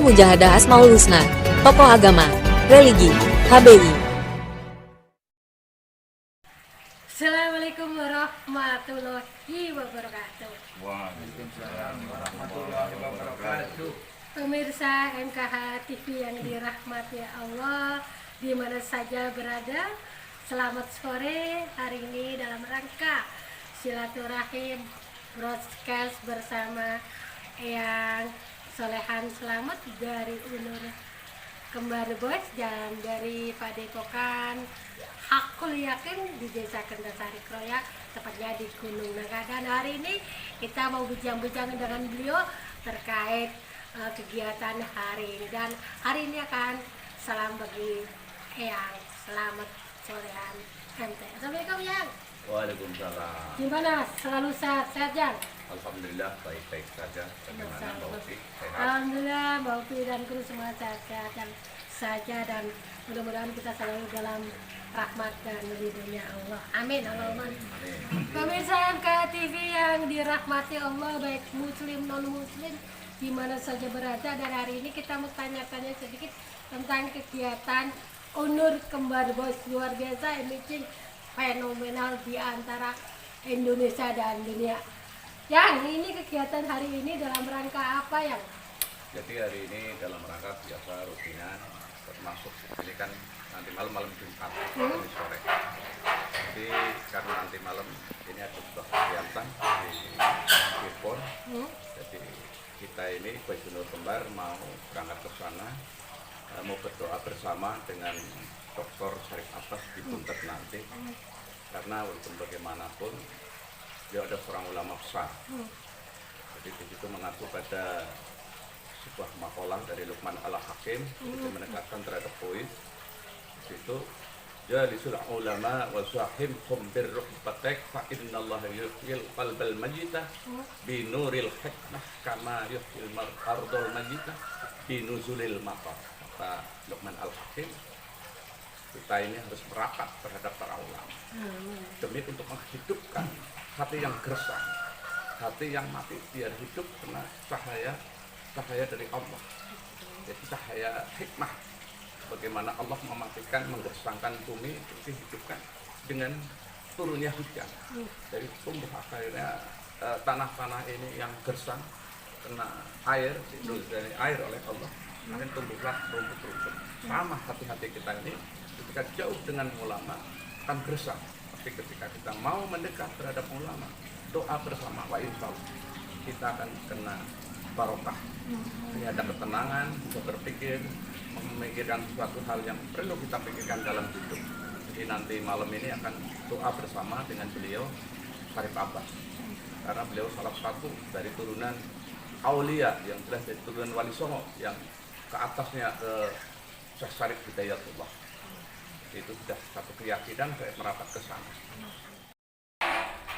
Kantor Mujahadah Asmaul Husna, Tokoh Agama, Religi, HBI. Assalamualaikum warahmatullahi wabarakatuh. Waalaikumsalam warahmatullahi wabarakatuh. Pemirsa MKH TV yang dirahmati Allah, di mana saja berada, selamat sore. Hari ini dalam rangka silaturahim broadcast bersama Eyang Solehan Selamat dari Unur Kembar Boys dan dari Padepokan Hakul Yakin di Desa Kendasari Kroya, tepatnya di Gunung Naga. Dan hari ini kita mau bincang-bincang dengan beliau terkait kegiatan hari ini. Dan hari ini akan salam bagi Eyang Selamat Solehan MT. Assalamualaikum Yang. Waalaikumsalam. Gimana? Selalu sehat Yang? Alhamdulillah baik-baik saja. Bagaimana Mbak Upi? Sehat? Alhamdulillah Mbak Upi dan kru semua sehat saja dan mudah-mudahan kita selalu dalam rahmat dan ridhonya Allah. Amin. Allahumma amin. Pemirsa MK TV yang dirahmati Allah, baik muslim non muslim di mana saja berada, dan hari ini kita mau tanya-tanya sedikit tentang kegiatan Unur Kembar Boys. Luar biasa, imaging fenomenal di antara Indonesia dan dunia. Yang ini kegiatan hari ini dalam rangka apa Yang? Jadi hari ini dalam rangka biasa rutinan, termasuk ini kan nanti malam Jumat, ini sore. Jadi karena nanti malam ini ada sebuah kegiatan di Cirebon. Jadi kita ini Boys Unur Kembar mau berangkat ke sana, mau berdoa bersama dengan Dr. Syarif Abbas di Buntet nanti. Karena walaupun bagaimanapun dia ada seorang ulama besar. Jadi di situ mengacu pada sebuah makalah dari Luqman Al-Hakim, itu menekankan terhadap poin. Di situ jalisul ulama wa sahibhum birruhbatek fa innallaha yuhyil qalbal majita bi nuril hikmah kama yuhyil ardal majita bi nuzulil matar. Kata Luqman Al-Hakim, kita ini harus merapat terhadap para ulama demi untuk menghidupkan hati yang gersang, hati yang mati biar hidup kena cahaya dari Allah. Jadi cahaya hikmah, bagaimana Allah mematikan, menggersangkan bumi itu dihidupkan dengan turunnya hujan. Jadi tumbuh akhirnya tanah-tanah ini yang gersang kena air, dari air oleh Allah, akhirnya tumbuhlah rumput-rumput. Sama hati-hati kita ini ketika jauh dengan ulama akan gersang, tapi ketika kita mau mendekat terhadap ulama, doa bersama, wa insya kita akan kena barokah. Ini ada ketenangan, bisa berpikir, memikirkan suatu hal yang perlu kita pikirkan dalam hidup. Jadi nanti malam ini akan doa bersama dengan beliau Syarif Abbas, karena beliau salah satu dari turunan Aulia, yang jelas dari turunan Wali Songo, yang ke atasnya ke Syekh Syarif Hidayatullah. Itu sudah satu keyakinan saya merapat ke sana.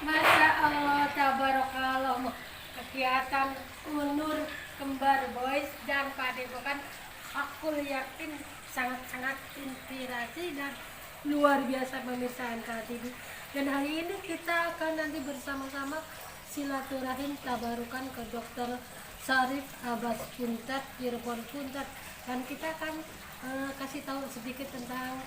Masya Allah, tabarakallah, kegiatan Unur Kembar Boys dan Padepokan Hakul Yakin sangat-sangat inspirasi dan luar biasa pemirsa MKTV. Dan hari ini kita akan nanti bersama-sama silaturahim tabarukan ke Dr. Syarif Abbas Puntet, Cirebon Puntet, dan kita akan kasih tahu sedikit tentang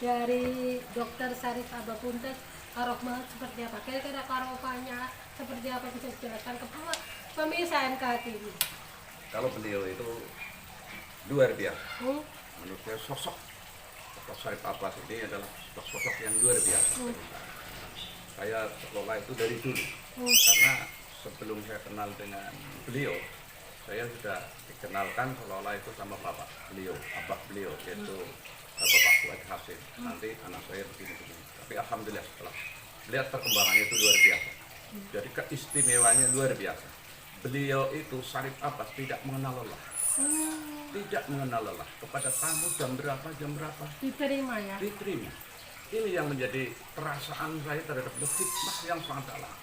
dari Dr. Syarif Abbas Puntet, karomah seperti apa, kira-kira karomahnya seperti apa, bisa dijelaskan ke pemirsa MKTV. Kalau beliau itu luar biasa, menurut saya sosok Dr. Syarif Abbas ini adalah sosok yang luar biasa. Saya kelola itu dari dulu, karena sebelum saya kenal dengan beliau, saya sudah dikenalkan seolah-olah itu sama bapak beliau, abah beliau, yaitu Bapak Fuad Hasim. Nanti anak saya begini-begini. Tapi alhamdulillah setelah lihat perkembangannya itu luar biasa. Jadi keistimewaannya luar biasa. Beliau itu Syarif Abbas tidak mengenal lelah. Tidak mengenal lelah. Kepada tamu jam berapa Diterima ya? diterima. Ini yang menjadi perasaan saya terhadap hikmah yang sangat dalam.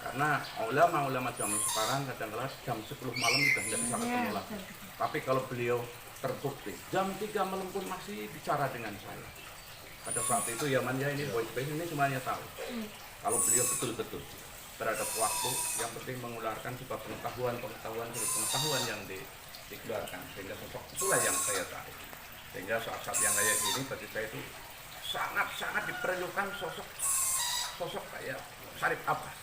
Karena ulama-ulama zaman sekarang kadang-kadang jam 10 malam sudah tidak bisa ketemu lagi. Tapi kalau beliau terbukti jam 3 malam pun masih bicara dengan saya. Pada saat itu Yamannya ini Boys ini semuanya tahu. Kalau beliau betul-betul terhadap waktu, yang penting mengularkan sebuah pengetahuan yang dikeluarkan, sehingga sosok itulah yang saya cari. Sehingga saat-saat yang kayak gini bagi saya itu sangat diperlukan sosok kayak Syarif Abbas.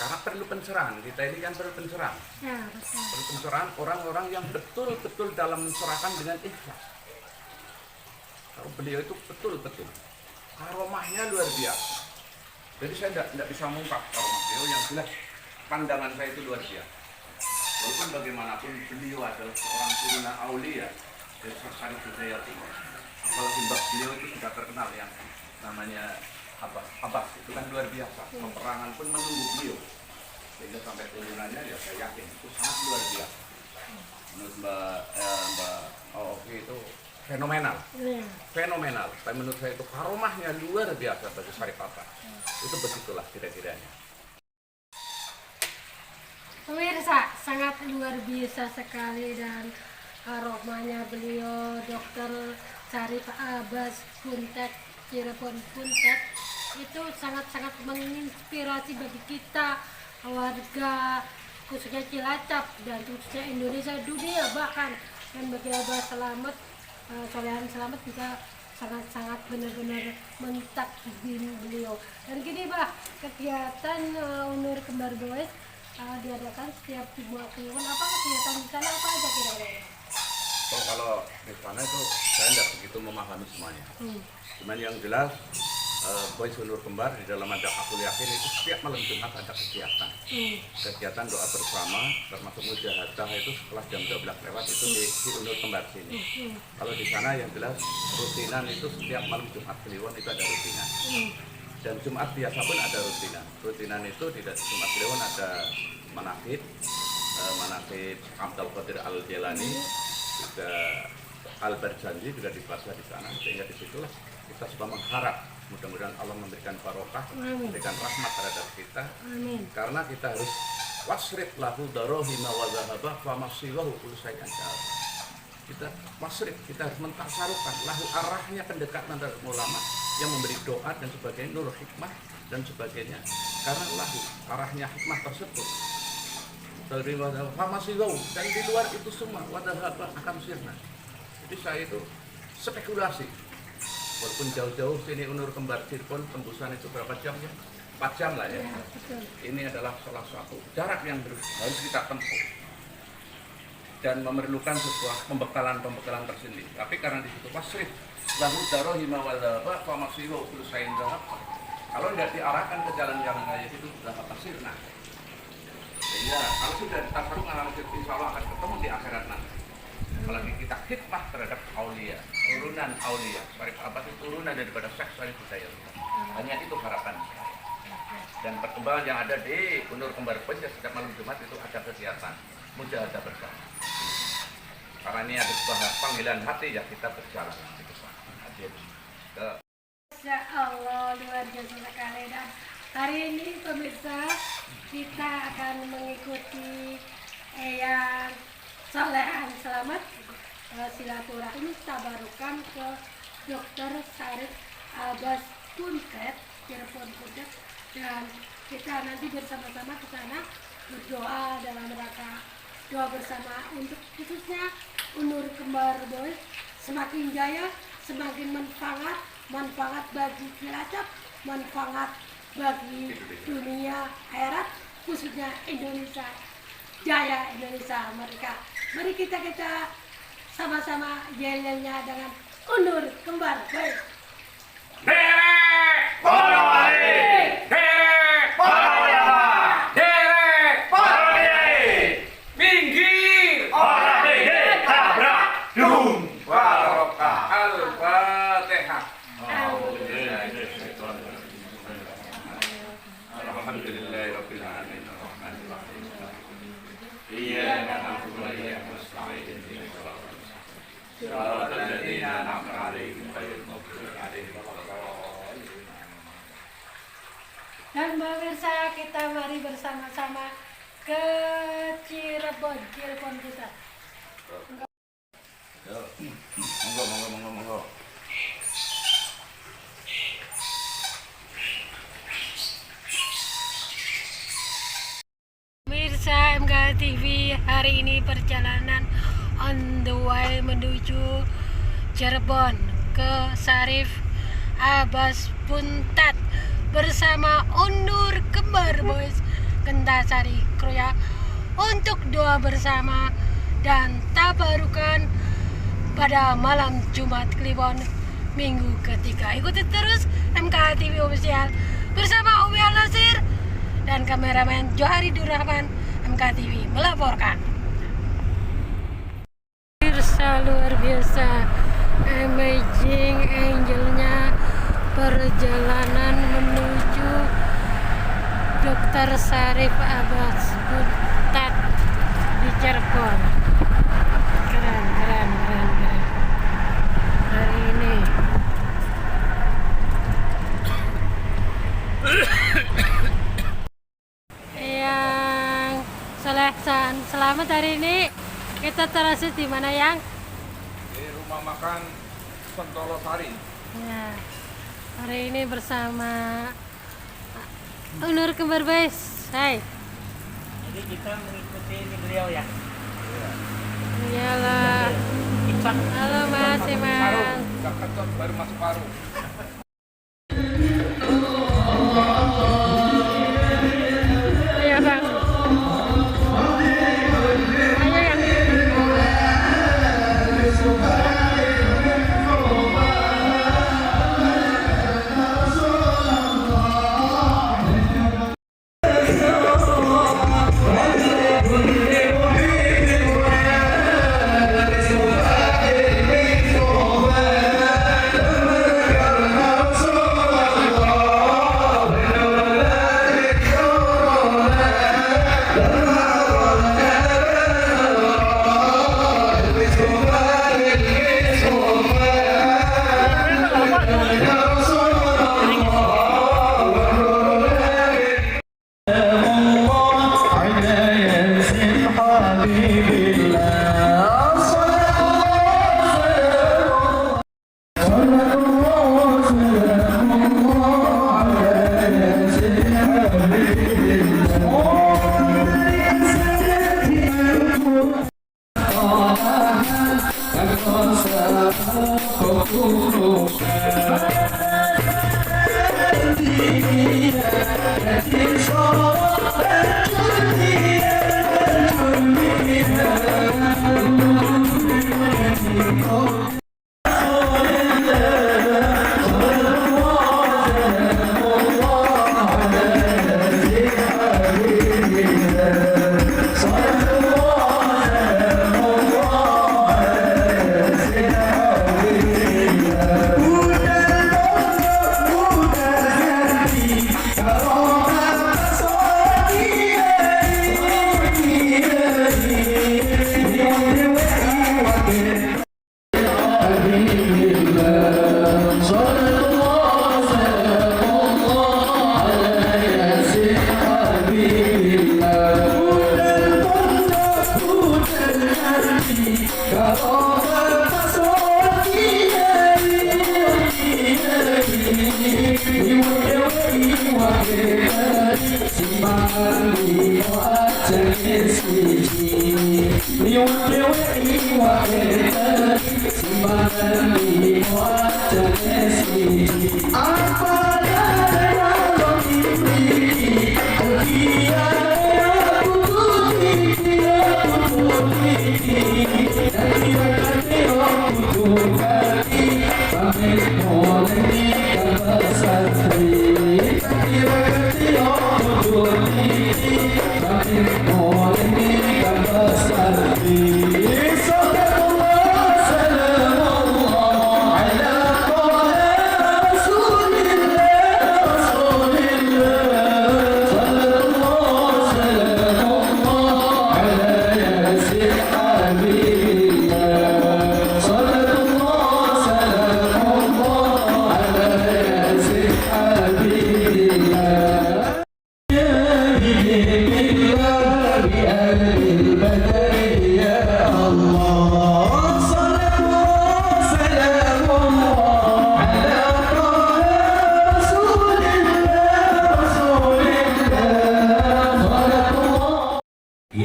Karena perlu pencerahan, kita ini kan perlu pencerahan. Ya, betul. Perlu pencerahan orang-orang yang betul-betul dalam mencerahkan dengan ikhlas. Kalau beliau itu betul-betul karomahnya luar biasa. Jadi saya tidak bisa mengungkap karomah beliau, yang jelas pandangan saya itu luar biasa. Walaupun bagaimanapun beliau adalah seorang turunan aulia dari Syarif Hidayati. Apalagi mbak beliau itu sudah terkenal yang namanya Abbas, itu kan luar biasa. Peperangan pun menunggu beliau, sehingga sampai turunannya ya saya yakin itu sangat luar biasa. Menurut Mbak Oki itu fenomenal, fenomenal. Tapi menurut saya itu karomahnya luar biasa bagi Syarif Abbas. Itu begitulah kira-kiranya. Pemirsa, sangat luar biasa sekali dan aromanya beliau Dr. Syarif Abbas Puntet, Cirebon Puntet, itu sangat-sangat menginspirasi bagi kita warga khususnya Cilacap dan khususnya Indonesia, dunia bahkan. Dan bagi Abah Selamet, Solehan Selamet juga sangat-sangat benar-benar mentakdim beliau. Dan gini Bah, kegiatan Unur Kembar Boys diadakan setiap Jumat Kliwon. Apa kegiatan di sana, apa aja kira-kira? Oh, kalau di sana itu saya tidak begitu memahami semuanya. Cuman yang jelas Boys Unur Kembar di dalam ada Aku Yakin itu setiap malam Jumat ada kegiatan. Kegiatan doa bersama, termasuk mujahadah itu setelah jam 12 lewat itu di Unur Kembar sini. Kalau di sana yang jelas rutinan itu setiap malam Jumat Kliwon itu ada rutinan. Dan Jumat biasa pun ada rutinan. Rutinan itu di Jumat Kliwon ada manakib Abdul Qadir Al-Jailani, juga Al-Barjanji juga dibaca di sana, sehingga disitulah kita semua mengharap mudah-mudahan Allah memberikan barokah, memberikan rahmat terhadap kita. Amin. Karena kita harus wasrif lahu darohima wa zahabah fa masiwahu kullu syai'in ja'al. Kita wasrif, kita harus mentasarufkan lahu arahnya pendekatan dari ulama yang memberi doa dan sebagainya, nur hikmah dan sebagainya. Karena lahu arahnya hikmah tersebut dari fa masiwahu, dan di luar itu semua wadahaba akan sirna. Jadi saya itu spekulasi. Walaupun jauh-jauh sini Unur Kembar Cirebon tembusan itu berapa jam ya? 4 jam lah ya. Ini adalah salah satu jarak yang harus kita tempuh dan memerlukan sebuah pembekalan tersendiri. Tapi karena di situ wasrif lahu darohima wa dhahaba fa masiwa kullu syai'in dhahab. Kalau tidak diarahkan ke jalan-jalan kayak itu sudah pasirna. Sehingga kalau sudah ditasarufkan insya Allah akan ketemu di akhirat nanti. Apalagi kita khidmah terhadap aulia, turunan aulia. Syarif Abbas itu turunan daripada Syekh Syarif Hidayati. Hanya itu harapan saya. Dan perkembangan yang ada di Unur Kembar Boys ya, setiap malam Jumat itu ada kegiatan mujahadah bersama. Karena ini ada sebuah panggilan hati ya, kita berjalan ke sana. Ya Allah, luar biasa sekali. Dan hari ini pemirsa, kita akan mengikuti Eyang Solehan Selamet silaturahmi tabarukan ke Dr. Syarif Abbas Puntet, Cirebon Puntet, dan kita nanti bersama-sama ke sana berdoa dalam rangka doa bersama untuk khususnya Unur Kembar Boys semakin jaya, semakin manfaat bagi Cilacap, manfaat bagi dunia akhirat, khususnya Indonesia jaya, Indonesia mereka. Mari kita sama-sama yel-yelnya dengan Unur Kembar Boys. Derek para wali, derek para ulama, derek para kiai, minggir orang minggir tabrak dum barokah al-fatihah. Alhamdulillahirabbil alamin. Iyyaka na'budu wa iyyaka nasta'in. Shiratal ladzina an'amta 'alaihim ghairil maghdubi 'alaihim waladdallin. Dan pemirsa, kita mari bersama-sama ke Cirebon kita. Monggo. Pemirsa MK TV Hari ini perjalanan on the way menuju Cirebon ke Syarif Abbas Puntat bersama Undur Kembar Boys Kentasari Kroya untuk doa bersama dan tabarukan pada malam Jumat Kliwon minggu ketiga. Ikuti terus MKH TV Official bersama Umi Al-Nasir dan kameramen Johari Durrahman. MKH TV melaporkan. Luar biasa, amazing angelnya perjalanan menuju Dr. Syarif Abbas Puntat di Cirebon. Keren. Hari ini yang Seleksan, selamat hari ini. Kita transit di mana, Yang? Di rumah makan Sentolo Sari. Ya, hari ini bersama Undur Kembar Boys. Hai. Jadi kita mengikuti beliau ya. Iyalah. Halo Mas Iman. Jakarta baru masuk paru. Iya Bang. Ayo Yang.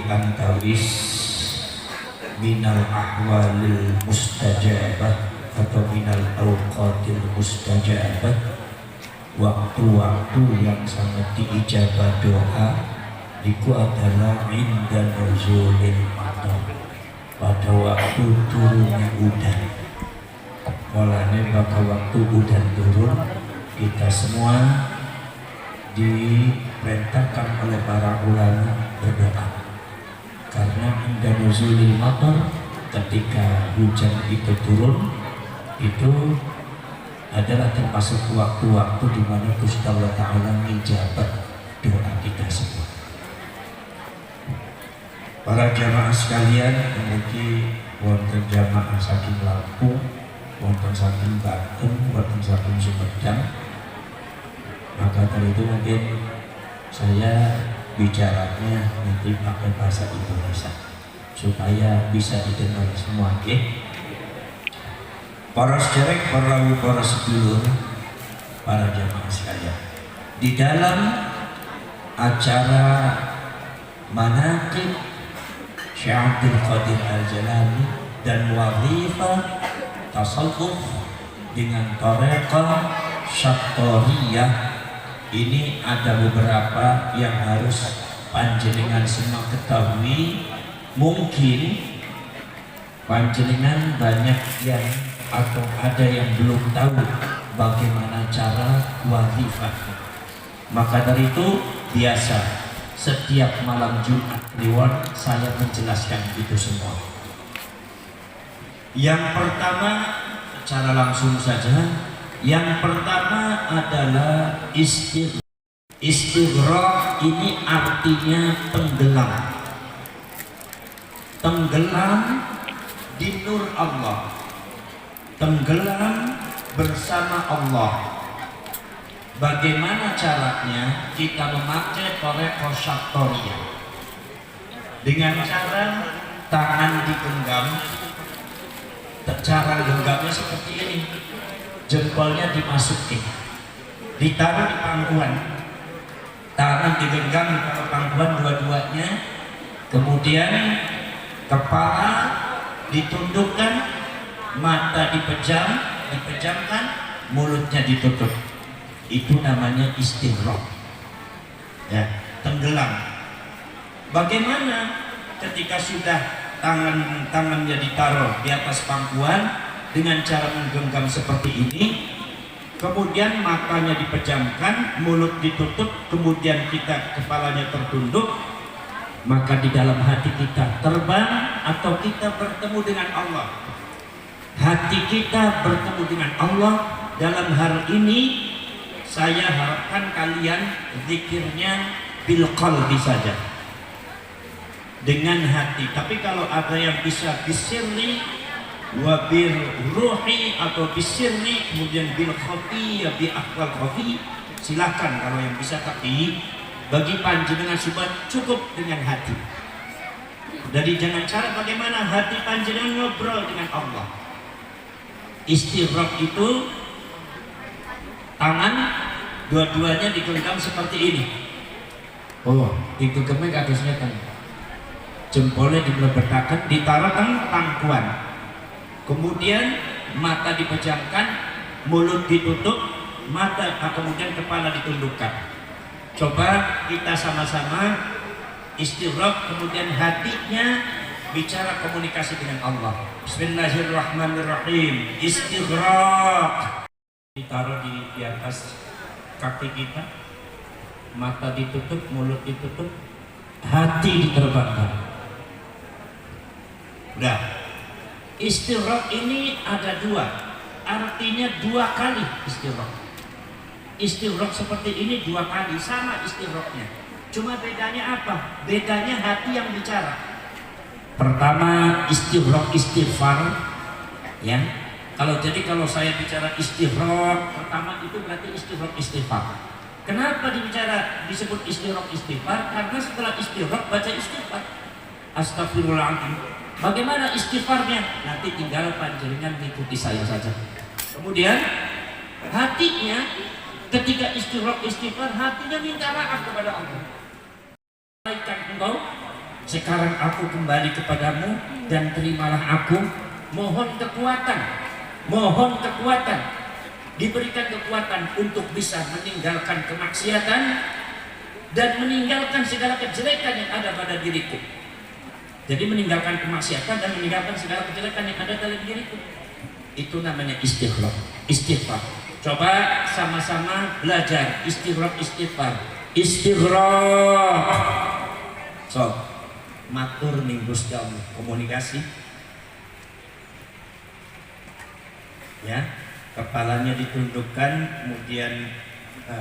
Antaris minal ahwalil mustajabah atau minal awqatil mustajabah, waktu-waktu yang sangat diijabah doa itu adalah inda nuzulil matar, pada waktu turunnya udan. Mulanya maka waktu udan turun, kita semua diperintahkan oleh para ulama berdoa. Karena inda nuzulil matar, ketika hujan itu turun, itu adalah termasuk waktu-waktu di mana Gusti Allah Ta'ala menjabat doa kita semua. Para jamaah sekalian, mungkin wonten jamaah saking Lampung, wonten saking Banten, wonten saking Sumedang. Maka dari itu mungkin saya bicaranya nanti pakai bahasa Indonesia supaya bisa didengar semua, oke? Para sederek, para lawu, para sedulur, para jamaah sekalian, di dalam acara manaqib Syekh Abdul Qadir Al-Jalani dan wazifah tasawuf dengan thariqah Syattariyah, ini ada beberapa yang harus panjenengan semua ketahui. Mungkin panjenengan banyak yang atau ada yang belum tahu bagaimana cara wazifah. Maka dari itu biasa setiap malam Jumat Kliwon saya menjelaskan itu semua. Yang pertama secara langsung saja, yang pertama adalah istighraq. Istighraq ini artinya tenggelam. Tenggelam di nur Allah, tenggelam bersama Allah. Bagaimana caranya? Kita memakai thariqah syattariyah dengan cara tangan digenggam. Cara genggamnya seperti ini, jempolnya dimasukin, ditaruh di pangkuan, tangan digenggam di pangkuan dua-duanya, kemudian kepala ditundukkan, mata dipejamkan, mulutnya ditutup. Itu namanya istighraq, ya, tenggelam. Bagaimana ketika sudah tangannya ditaruh di atas pangkuan dengan cara menggenggam seperti ini, kemudian matanya dipejamkan, mulut ditutup, kemudian kita kepalanya tertunduk, maka di dalam hati kita terbang atau kita bertemu dengan Allah. Hati kita bertemu dengan Allah. Dalam hal ini saya harapkan kalian zikirnya bil qalbi saja, dengan hati. Tapi kalau ada yang bisa bisirni wa bir ruhi atau bisirni kemudian bil khafi ya bi aqwal khafi, silakan kalau yang bisa. Tapi bagi panjenengan cukup dengan hati. Jadi jangan cara bagaimana hati panjenengan ngobrol dengan Allah. Istighraq itu tangan dua-duanya digenggam seperti ini. Oh, digenggamnya ke atasnya kan. Jempolnya dilebetakan, ditaruh di pangkuan. Kemudian mata dipejamkan, mulut ditutup, kemudian kepala ditundukkan. Coba kita sama-sama istighraq, kemudian hatinya bicara komunikasi dengan Allah. Bismillahirrahmanirrahim. Istighraq. Ditaruh di atas kaki kita, mata ditutup, mulut ditutup, hati diterbangkan. Udah. Istighraq ini ada dua, artinya dua kali istighraq. Istighraq seperti ini dua kali, sama istighraqnya. Cuma bedanya apa? Bedanya hati yang bicara. Pertama istighraq istighfar, ya. Kalau saya bicara istighraq pertama itu berarti istighraq istighfar. Kenapa disebut istighraq istighfar? Karena setelah istighraq baca istighfar. Astagfirullahaladzim. Bagaimana istighfarnya? Nanti tinggal panjenengan mengikuti saya saja. Kemudian hatinya ketika istighraq istighfar, hatinya minta maaf kepada Allah. Kebaikan engkau sekarang aku kembali kepadamu dan terimalah aku. Mohon kekuatan, mohon kekuatan, diberikan kekuatan untuk bisa meninggalkan kemaksiatan dan meninggalkan segala kejelekan yang ada pada diriku. Jadi meninggalkan kemaksiatan dan meninggalkan segala kejelekan yang ada dalam diriku. Itu namanya istighfar. Istighfar. Coba sama-sama belajar istighfar, istighfar. Istighfar. So, matur minggu jam komunikasi. Ya, kepalanya ditundukkan, kemudian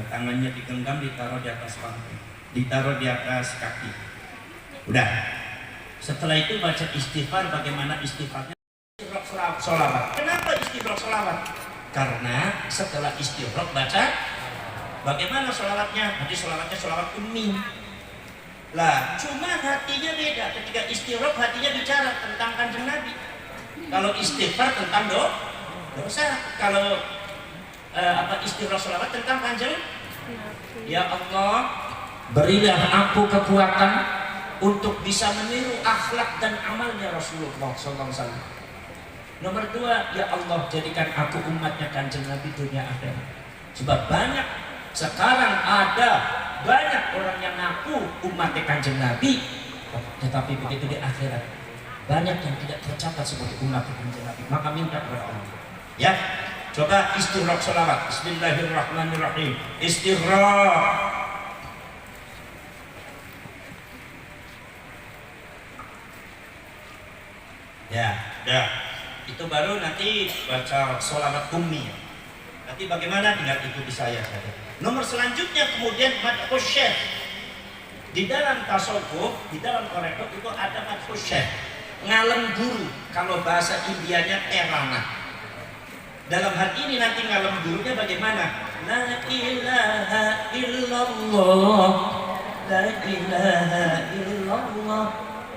tangannya digenggam, ditaruh di atas pangku, ditaruh di atas kaki. Udah. Setelah itu baca istighfar. Bagaimana istighfarnya? Istighfar sholawat. Kenapa istighfar sholawat? Karena setelah istighfar baca, bagaimana sholawatnya? Nanti sholawatnya sholawat ummi. Lah, cuma hatinya beda. Ketika istighfar hatinya bicara tentang Kanjeng Nabi. Kalau istighfar tentang dosa. Kalau istighfar sholawat tentang Kanjeng. Ya Allah, berilah aku kekuatan untuk bisa meniru akhlak dan amalnya Rasulullah SAW. Nomor 2, ya Allah, jadikan aku umatnya Kanjeng Nabi dunia akhirat. Sebab sekarang ada banyak orang yang ngaku umatnya Kanjeng Nabi, tetapi begitu di akhirat banyak yang tidak tercatat sebagai umat Kanjeng Nabi. Maka minta kepada Allah. Ya, coba istighfar sholawat. Bismillahirrahmanirrahim. Istighfar. Ya. Itu baru nanti baca sholawat ummi. Nanti bagaimana? Tinggal ikuti saya saja. Nomor selanjutnya kemudian madhus syekh. Di dalam tasawuf, di dalam korekot itu ada madhus syekh, ngalem guru. Kalau bahasa Indianya terana. Dalam hal ini nanti ngalem gurunya bagaimana? La ilaha illallah, la ilaha illallah,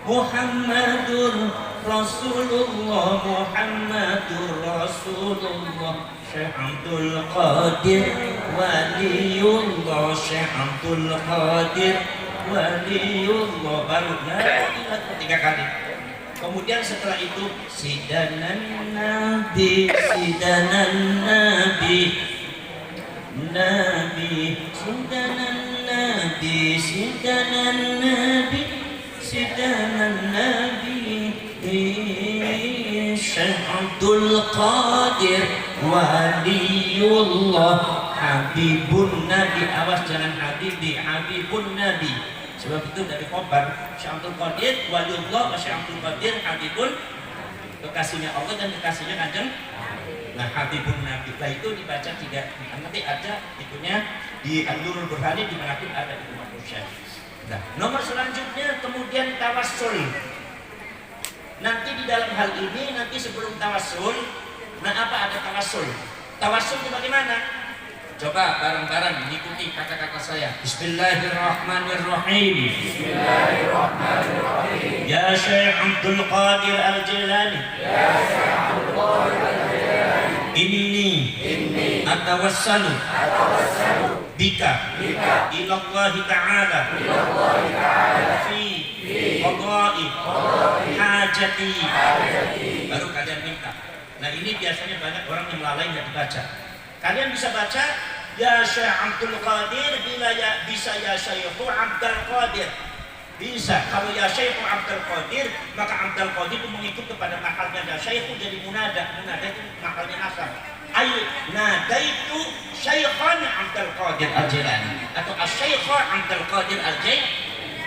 Muhammadur Rasulullah, Muhammadur Rasulullah, Syekh Abdul Qadir Waliullah, Syekh Abdul Qadir Waliullah. Baru la ilaha 3 kali. Kemudian setelah itu sidanan nabi, sidanan nabi, nabi, sidanan nabi, sidanan nabi, sidanan nabi, Syekh Abdul Qadir Waliullah, Habibun Nabi. Awas jangan Habibi, Habibun Nabi. Sebab itu dari khobar Syekh Abdul Qadir Waliullah, Syekh Abdul Qadir Habibun, kekasihnya Allah dan kekasihnya Kanjeng. Nah, Habibun Nabi. Nah, itu dibaca 3. Nanti ada itunya di An-Nurul Burhani di mana pun ada itu manusia. Nah, nomor selanjutnya kemudian tawassul. Nanti di dalam hal ini nanti sebelum tawassul, nah apa ada tawassul? Tawassul itu bagaimana? Coba bareng-bareng mengikuti kata-kata saya. Bismillahirrahmanirrahim. Bismillahirrahmanirrahim. Ya Syekh Abdul Qadir Al-Jilani. Ya Syekh Abdul Qadir Al-Jilani. Inni atawassalu bika ilallahi ta'ala fi qada'i hajati. Baru kalian minta. Nah, ini biasanya banyak orang yang lalai nggak dibaca. Kalian bisa baca ya Syekh Abdul Qadir, bila ya bisa ya Syekhu Abdul Qadir. Bisa. Kalau ya Syekhu Abdul Qadir, maka Abdul Qadir itu mengikut kepada mahalnya ya Syekhu, jadi munada. Munada itu mahalnya asal. Ayo nada itu Syekhon Abdul Qadir Al-Jilani atau Syekhu Abdul Qadir Al-Jilani.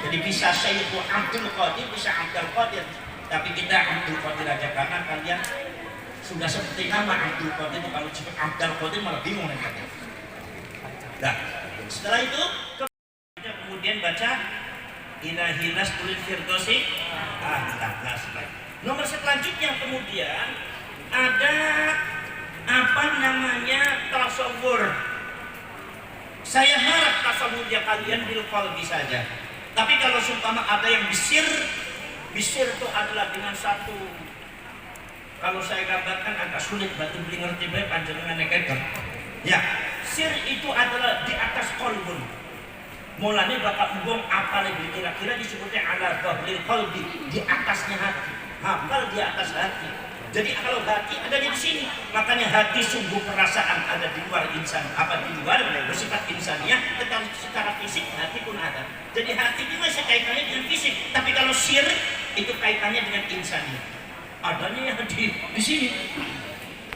Jadi bisa Syekhu Abdul Qadir, bisa Abdul Qadir. Tapi kita Abdul Qadir aja karena kalian sudah seperti nama Abdul Qadir. Kalau disebut Abdul Qadir malah bingung nanti. Nah, setelah itu kemudian baca Ilahilas Tulil Firdausi. Nomor selanjutnya kemudian ada apa namanya tasawur. Saya harap tasawurnya kalian bil qalbi saja. Tapi kalau seumpama ada yang bisir itu adalah dengan satu. Kalau saya gambarkan agak sulit, batu beli ngerti baik panjenengan nekeker. Ya, sir itu adalah di atas kolbun. mulanya bakal embung apa lagi kira-kira disebutnya ala dhahril qalbi, di atasnya hati, hafal di atas hati. Jadi kalau hati ada di sini, makanya hati sungguh perasaan ada di luar insan, apa di luar bersifat insaniah, tetapi secara fisik hati pun ada. Jadi hati ini masih kaitannya dengan fisik, tapi kalau syirik itu kaitannya dengan insaniah. Adanya yang di sini.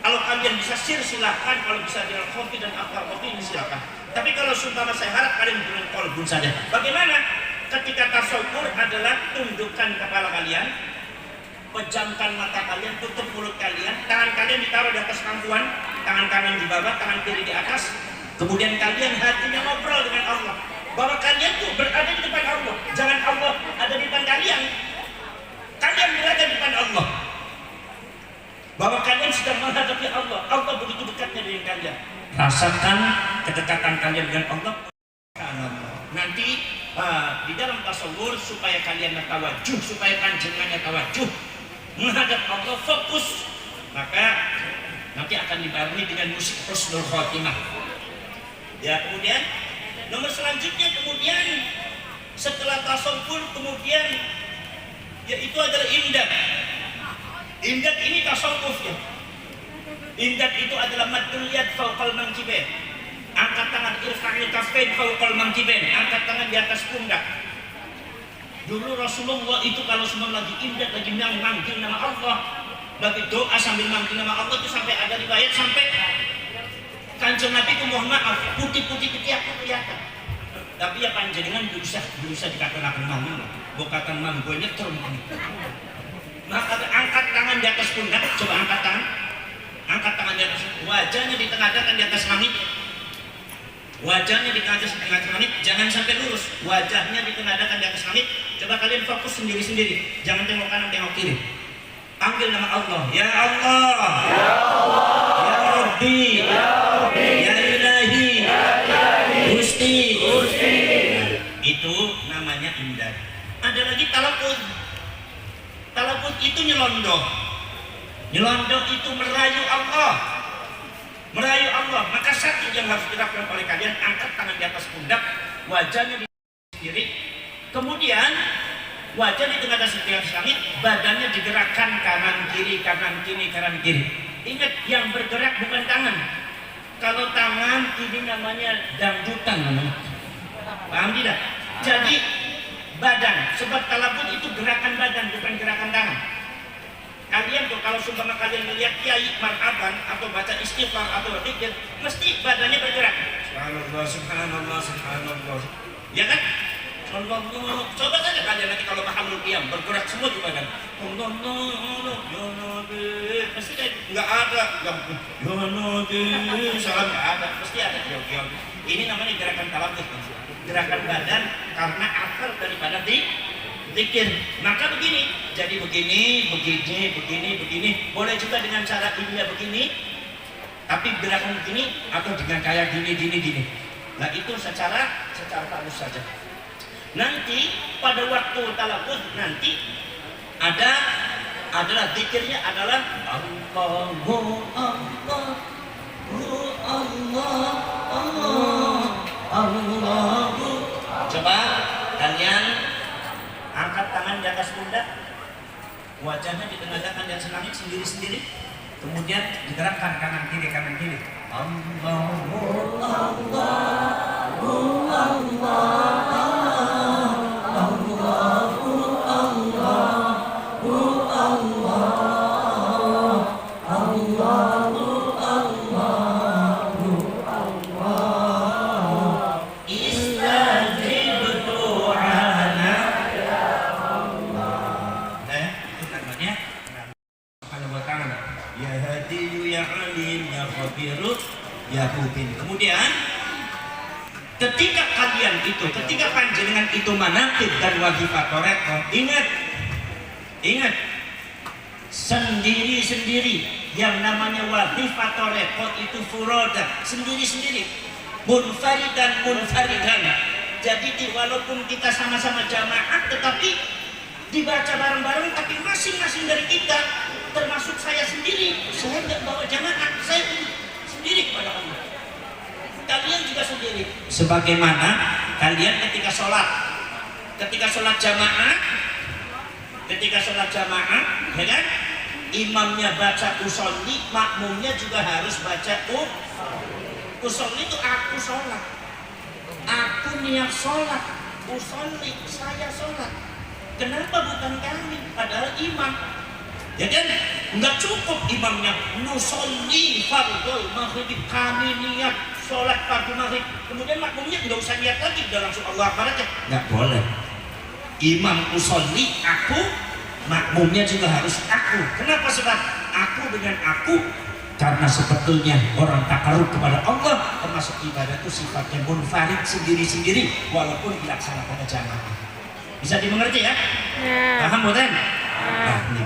Kalau kalian bisa sir silahkan, kalau bisa dengan kopi dan akar kopi ini silahkan. Tapi kalau sumpah saya harap kalian dengan kolbun saja. Bagaimana? Ketika tasawwur adalah tundukkan kepala kalian, pejamkan mata kalian, tutup mulut kalian, tangan kalian ditaruh di atas pangkuan, tangan kanan di bawah, tangan kiri di atas. Kemudian kalian hatinya ngobrol dengan Allah, bahwa kalian tuh berada di depan Allah, jangan Allah ada di depan kalian. Kalian berada di depan Allah, bahwa kalian sedang menghadapi Allah. Allah begitu dekatnya dengan kalian. Rasakan kedekatan kalian dengan Allah. Nanti di dalam tasawur supaya kalian tawajuh, supaya panjenengannya tawajuh menghadap Allah, fokus, maka nanti akan dibarengi dengan musik husnul khotimah. Ya, kemudian nomor selanjutnya, kemudian setelah tasawur, kemudian yaitu adalah imdad. Imdad ini tasawuf ya. Imdad itu adalah maddul yad fawqal mankibain. Angkat tangan, irfa'il kaffain fawqal mankibain. Angkat tangan di atas pundak. Dulu Rasulullah itu kalau semua lagi imdad, lagi manggil nama Allah, lagi doa sambil manggil nama Allah, itu sampai ada riwayat sampai Kanjeng Nabi itu mohon maaf putih-putih ketiak kelihatan. Tapi ya panjenengan berusaha dikatakan manggil, bukan manggil nyetor. Maka angkat tangan di atas pundak, coba angkat tangan di atas, wajahnya ditengadahkan di atas langit. Wajahnya ditengadahkan di atas langit, jangan sampai lurus. Wajahnya ditengadahkan di atas langit. Coba kalian fokus sendiri-sendiri, jangan tengok kanan tengok kiri. Panggil nama Allah, ya Allah, ya Allah, ya Rabbi, ya Rabbi, ya Ilahi, ya Ilahi, Gusti. Itu namanya imdad. Ada lagi talaqud. Talaqud itu nyelondoh. Nyelondoh itu merayu Allah. Merayu Allah. Maka satu yang harus dilakukan oleh kalian, angkat tangan di atas pundak, wajahnya di kiri, kemudian wajah di tengah atas langit, badannya digerakkan kanan kiri, kanan kiri, kanan kiri. Ingat, yang bergerak bukan tangan. Kalau tangan ini namanya dangdutan namanya. Paham tidak? Jadi badan, sebab talaqud itu gerakan badan bukan gerakan tangan. Kalian tuh kalau sumpah kalian melihat kiai marhaban atau baca istighfar atau zikir, mesti badannya bergerak. Subhanallah, subhanallah, subhanallah. Ya kan? Allah, coba saja kalian nanti kalau mahamul qiyam bergerak semua di badan. Allah, ya Nabi, mesti nggak ada yang ya Nabi, salam nggak ada, mesti ada ya. Ini namanya gerakan talaqud, gerakan badan karena akal daripada zikir. Maka begini, jadi begini, boleh juga dengan cara ilmiah begini, tapi gerakan begini atau dengan kayak gini. Nah itu secara halus saja. Nanti pada waktu talaqud nanti adalah zikirnya adalah Allahu Allah, Allahu. Coba kalian angkat tangan di atas pundak, wajahnya ditengadahkan di atas langit sendiri-sendiri, kemudian digerakkan kanan kiri. Allahu Kemudian ketika panjenengan itu manaqib dan wazifah toreko, ingat sendiri-sendiri. Yang namanya wazifah toreko itu furoda, sendiri-sendiri, munfaridan. Jadi walaupun kita sama-sama jamaah, tetapi dibaca bareng-bareng, tapi masing-masing dari kita, termasuk saya sendiri, saya nggak bawa jamaah, saya sendiri kepada Allah. Kalian juga sendiri. Sebagaimana kalian ketika sholat jamaah, ya kan? Imamnya baca usolli, makmumnya juga harus baca usolli. Itu aku sholat, aku niat sholat, usolli, saya sholat. Kenapa bukan kami? Padahal imam, ya kan? Nggak cukup imamnya nusolli fardhu maghrib, kami niat sholat fardhu maghrib, kemudian makmumnya nggak usah niat lagi, udah langsung Allah Akbar aja. Nggak boleh. Imam usolli aku, makmumnya juga harus aku. Kenapa? Sebab aku dengan aku, karena sebetulnya orang takarub kepada Allah termasuk ibadah itu sifatnya munfarid, sendiri-sendiri, walaupun dilaksanakan jamaah. Bisa dimengerti ya? Paham bukan? Nah, ini